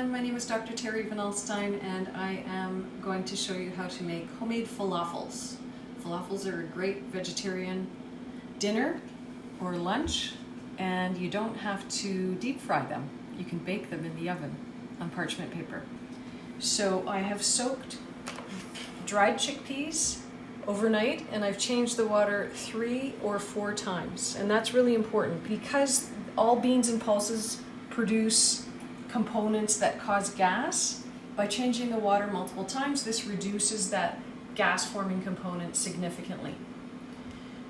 My name is Dr. Terrie van Alstyne, and I am going to show you how to make homemade falafels. Falafels are a great vegetarian dinner or lunch, and you don't have to deep fry them. You can bake them in the oven on parchment paper. So I have soaked dried chickpeas overnight, and I've changed the water 3 or 4 times. And that's really important because all beans and pulses produce components that cause gas. By changing the water multiple times, this reduces that gas forming component significantly.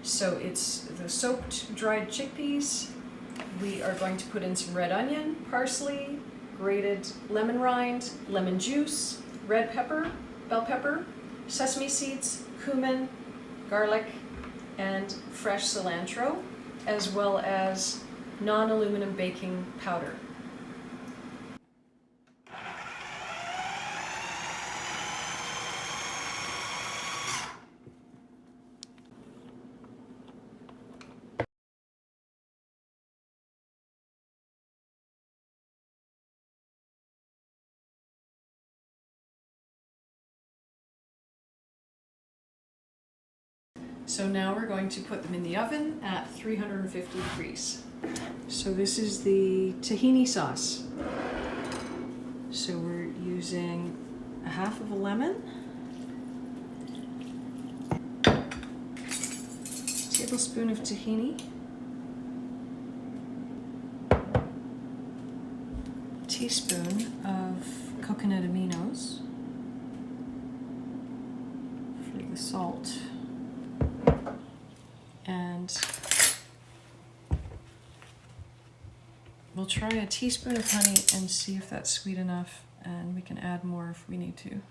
So it's the soaked dried chickpeas. We are going to put in some red onion, parsley, grated lemon rind, lemon juice, red pepper, bell pepper, sesame seeds, cumin, garlic, and fresh cilantro, as well as non-aluminum baking powder. So now we're going to put them in the oven at 350 degrees. So this is the tahini sauce. So we're using a half of a lemon, a tablespoon of tahini, a teaspoon of coconut aminos for the salt, and we'll try a teaspoon of honey and see if that's sweet enough, and we can add more if we need to.